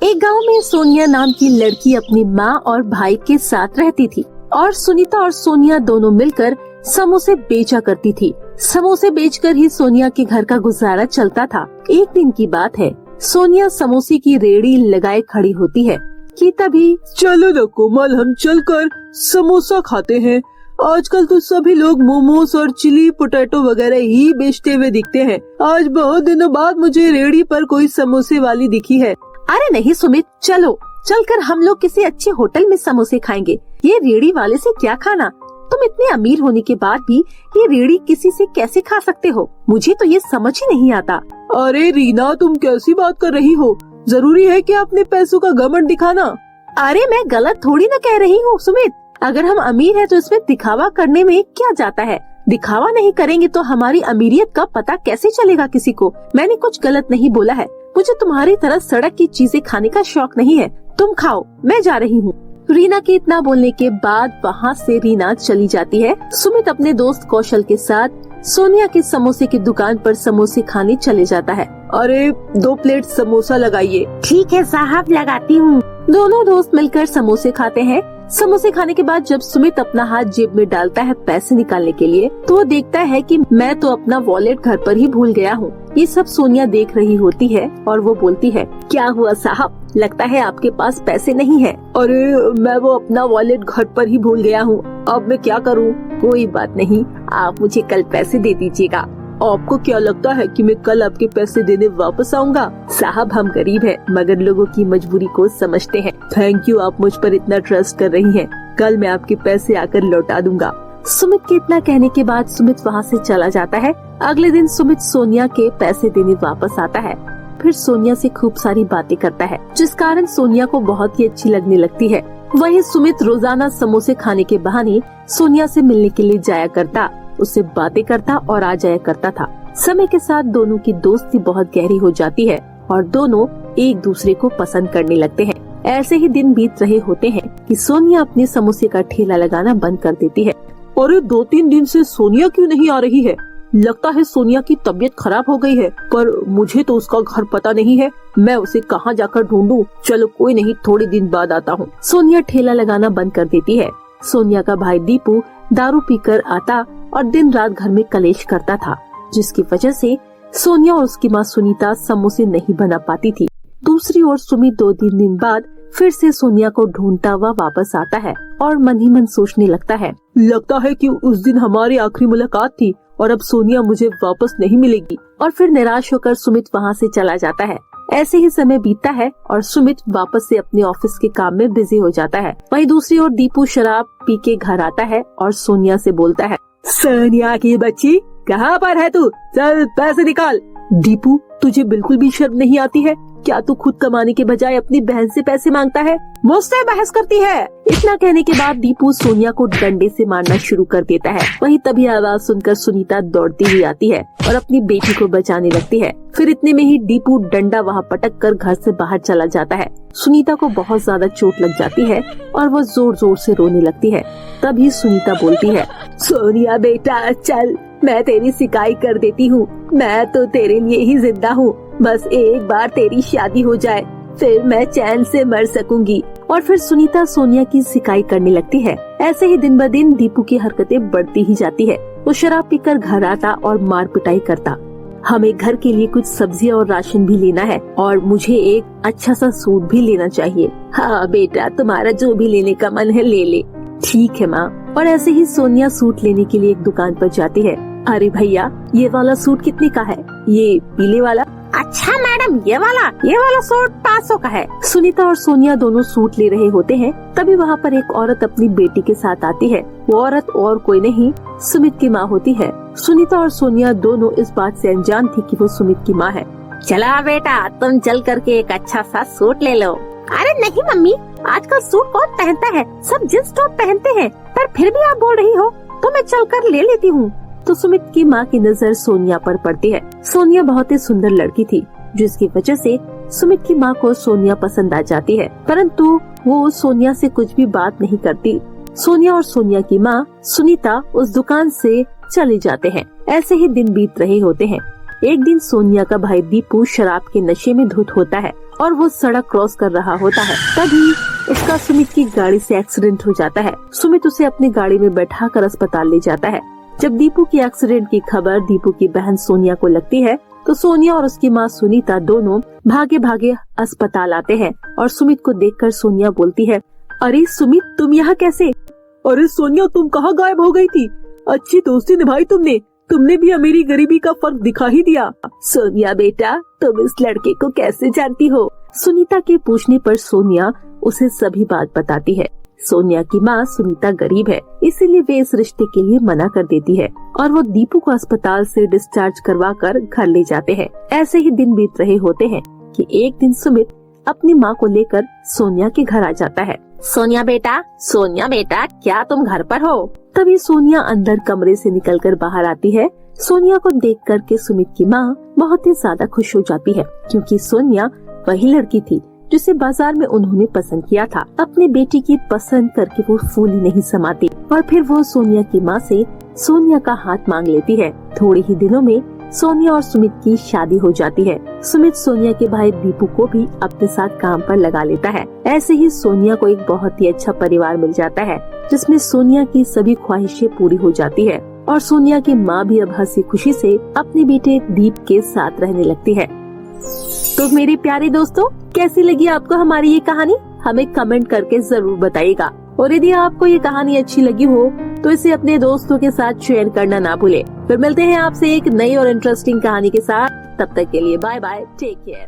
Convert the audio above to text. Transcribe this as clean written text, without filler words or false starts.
एक गांव में सोनिया नाम की लड़की अपनी माँ और भाई के साथ रहती थी और सुनीता और सोनिया दोनों मिलकर समोसे बेचा करती थी। समोसे बेचकर ही सोनिया के घर का गुजारा चलता था। एक दिन की बात है, सोनिया समोसे की रेड़ी लगाए खड़ी होती है कि तभी चलो ना कोमल, हम चलकर समोसा खाते हैं। आजकल तो सभी लोग मोमोज और चिली पोटैटो वगैरह ही बेचते हुए दिखते हैं। आज बहुत दिनों बाद मुझे रेड़ी पर कोई समोसे वाली दिखी है। अरे नहीं सुमित, चलो चलकर हम लोग किसी अच्छे होटल में समोसे खाएंगे। ये रेड़ी वाले से क्या खाना? तुम इतने अमीर होने के बाद भी ये रेड़ी किसी से कैसे खा सकते हो? मुझे तो ये समझ ही नहीं आता। अरे रीना, तुम कैसी बात कर रही हो? जरूरी है कि अपने पैसों का घमंड दिखाना? अरे मैं गलत थोड़ी ना कह रही हूँ सुमित। अगर हम अमीर हैं तो इसमें दिखावा करने में क्या जाता है? दिखावा नहीं करेंगे तो हमारी अमीरियत का पता कैसे चलेगा किसी को? मैंने कुछ गलत नहीं बोला है। मुझे तुम्हारी तरह सड़क की चीजें खाने का शौक नहीं है। तुम खाओ, मैं जा रही हूँ। रीना के इतना बोलने के बाद वहाँ से रीना चली जाती है। सुमित अपने दोस्त कौशल के साथ सोनिया के समोसे की दुकान पर समोसे खाने चले जाता है। अरे 2 प्लेट समोसा लगाइए। ठीक है साहब, लगाती हूँ। दोनों दोस्त मिलकर समोसे खाते हैं। समोसे खाने के बाद जब सुमित अपना हाथ जेब में डालता है पैसे निकालने के लिए, तो वो देखता है कि मैं तो अपना वॉलेट घर पर ही भूल गया हूँ। ये सब सोनिया देख रही होती है और वो बोलती है, क्या हुआ साहब, लगता है आपके पास पैसे नहीं है। अरे मैं वो अपना वॉलेट घर पर ही भूल गया हूँ, अब मैं क्या करूँ? कोई बात नहीं, आप मुझे कल पैसे दे दीजिएगा। आपको क्या लगता है कि मैं कल आपके पैसे देने वापस आऊँगा? साहब हम गरीब हैं, मगर लोगों की मजबूरी को समझते हैं। थैंक यू, आप मुझ पर इतना ट्रस्ट कर रही हैं। कल मैं आपके पैसे आकर लौटा दूंगा। सुमित के इतना कहने के बाद सुमित वहाँ से चला जाता है। अगले दिन सुमित सोनिया के पैसे देने वापस आता है। फिर सोनिया से खूब सारी बातें करता है, जिस कारण सोनिया को बहुत ही अच्छी लगने लगती है। वही सुमित रोजाना समोसे खाने के बहाने सोनिया से मिलने के लिए जाया करता, उससे बातें करता और आ जाया करता था। समय के साथ दोनों की दोस्ती बहुत गहरी हो जाती है और दोनों एक दूसरे को पसंद करने लगते हैं। ऐसे ही दिन बीत रहे होते हैं कि सोनिया अपने समोसे का ठेला लगाना बंद कर देती है। और 2-3 दिन से सोनिया क्यों नहीं आ रही है? लगता है सोनिया की तबीयत खराब हो गई है, पर मुझे तो उसका घर पता नहीं है। मैं उसे कहाँ जाकर ढूंढूं? चलो कोई नहीं, थोड़े दिन बाद आता हूँ। सोनिया ठेला लगाना बंद कर देती है। सोनिया का भाई दीपू दारू पीकर आता और दिन रात घर में कलेश करता था, जिसकी वजह से सोनिया और उसकी माँ सुनीता समोसे नहीं बना पाती थी। दूसरी ओर सुमित 2-3 दिन बाद फिर से सोनिया को ढूंढता हुआ वापस आता है और मन ही मन सोचने लगता है, लगता है कि उस दिन हमारी आखिरी मुलाकात थी और अब सोनिया मुझे वापस नहीं मिलेगी। और फिर निराश होकर सुमित वहाँ से चला जाता है। ऐसे ही समय बीतता है और सुमित वापस से अपने ऑफिस के काम में बिजी हो जाता है। वहीं दूसरी ओर दीपू शराब पी के घर आता है और सोनिया से बोलता है, सोनिया की बच्ची, कहाँ पर है तू? चल पैसे निकाल। दीपू, तुझे बिल्कुल भी शर्म नहीं आती है? क्या तू खुद कमाने के बजाय अपनी बहन से पैसे मांगता है? मुझसे बहस करती है। इतना कहने के बाद दीपू सोनिया को डंडे से मारना शुरू कर देता है। वहीं तभी आवाज सुनकर सुनीता दौड़ती हुई आती है और अपनी बेटी को बचाने लगती है। फिर इतने में ही दीपू डंडा वहाँ पटक कर घर से बाहर चला जाता है। सुनीता को बहुत ज्यादा चोट लग जाती है और वो जोर जोर से रोने लगती है। तभी सुनीता बोलती है, सोनिया बेटा चल, मैं तेरी सिकाई कर देती हूँ। मैं तो तेरे लिए ही जिंदा हूँ। बस एक बार तेरी शादी हो जाए, फिर मैं चैन से मर सकूंगी। और फिर सुनीता सोनिया की सिकाई करने लगती है। ऐसे ही दिन ब दिन दीपू की हरकतें बढ़ती ही जाती है। वो शराब पीकर घर आता और मार पिटाई करता। हमें घर के लिए कुछ सब्जी और राशन भी लेना है और मुझे एक अच्छा सा सूट भी लेना चाहिए। हाँ बेटा, तुम्हारा जो भी लेने का मन है ले ले। ठीक है माँ। और ऐसे ही सोनिया सूट लेने के लिए एक दुकान पर जाती है। अरे भैया, ये वाला सूट कितने का है? ये पीले वाला? अच्छा मैडम, ये वाला सूट 500 का है। सुनीता और सोनिया दोनों सूट ले रहे होते हैं। तभी वहाँ पर एक औरत अपनी बेटी के साथ आती है। वो औरत और कोई नहीं, सुमित की माँ होती है। सुनीता और सोनिया दोनों इस बात से अनजान थी कि वो सुमित की माँ है। चला बेटा, तुम चल करके एक अच्छा सा सूट ले लो। अरे नहीं मम्मी, आजकल सूट कौन पहनता है? सब जींस टॉप पहनते हैं। पर फिर भी आप बोल रही हो तो मैं चल कर ले लेती हूँ। तो सुमित की माँ की नजर सोनिया पर पड़ती है। सोनिया बहुत ही सुंदर लड़की थी, जिसकी वजह से सुमित की माँ को सोनिया पसंद आ जाती है। परंतु वो सोनिया से कुछ भी बात नहीं करती। सोनिया और सोनिया की माँ सुनीता उस दुकान से चले जाते हैं। ऐसे ही दिन बीत रहे होते हैं। एक दिन सोनिया का भाई दीपू शराब के नशे में धुत होता है और वो सड़क क्रॉस कर रहा होता है। तभी उसका सुमित की गाड़ी से एक्सीडेंट हो जाता है। सुमित उसे अपनी गाड़ी में बैठाकर अस्पताल ले जाता है। जब दीपू की एक्सीडेंट की खबर दीपू की बहन सोनिया को लगती है तो सोनिया और उसकी माँ सुनीता दोनों भागे भागे अस्पताल आते हैं और सुमित को देखकर सोनिया बोलती है, अरे सुमित, तुम यहाँ कैसे? अरे सोनिया, तुम कहाँ गायब हो गई थी? अच्छी दोस्ती निभाई तुमने भी मेरी गरीबी का फर्क दिखा ही दिया। सोनिया बेटा, तुम इस लड़के को कैसे जानती हो? सुनीता के पूछने पर सोनिया उसे सभी बात बताती है। सोनिया की माँ सुनीता गरीब है, इसीलिए वे इस रिश्ते के लिए मना कर देती है और वो दीपू को अस्पताल से डिस्चार्ज करवाकर घर ले जाते हैं। ऐसे ही दिन बीत रहे होते हैं कि एक दिन सुमित अपनी माँ को लेकर सोनिया के घर आ जाता है। सोनिया बेटा, क्या तुम घर पर हो? तभी सोनिया अंदर कमरे से निकलकर बाहर आती है। सोनिया को देख कर के सुमित की माँ बहुत ही ज्यादा खुश हो जाती है, क्योंकि सोनिया वही लड़की थी जिसे बाजार में उन्होंने पसंद किया था। अपनी बेटी की पसंद करके वो फूल ही नहीं समाती और फिर वो सोनिया की माँ से सोनिया का हाथ मांग लेती है। थोड़े ही दिनों में सोनिया और सुमित की शादी हो जाती है। सुमित सोनिया के भाई दीपू को भी अपने साथ काम पर लगा लेता है। ऐसे ही सोनिया को एक बहुत ही अच्छा परिवार मिल जाता है, जिसमें सोनिया की सभी ख्वाहिशें पूरी हो जाती है और सोनिया की माँ भी अब हंसी खुशी से अपने बेटे दीप के साथ रहने लगती है। तो मेरे प्यारे दोस्तों, कैसी लगी आपको हमारी ये कहानी? हमें कमेंट करके जरूर बताइएगा। और यदि आपको ये कहानी अच्छी लगी हो तो इसे अपने दोस्तों के साथ शेयर करना ना भूले। फिर मिलते हैं आपसे एक नई और इंटरेस्टिंग कहानी के साथ। तब तक के लिए बाय बाय, टेक केयर।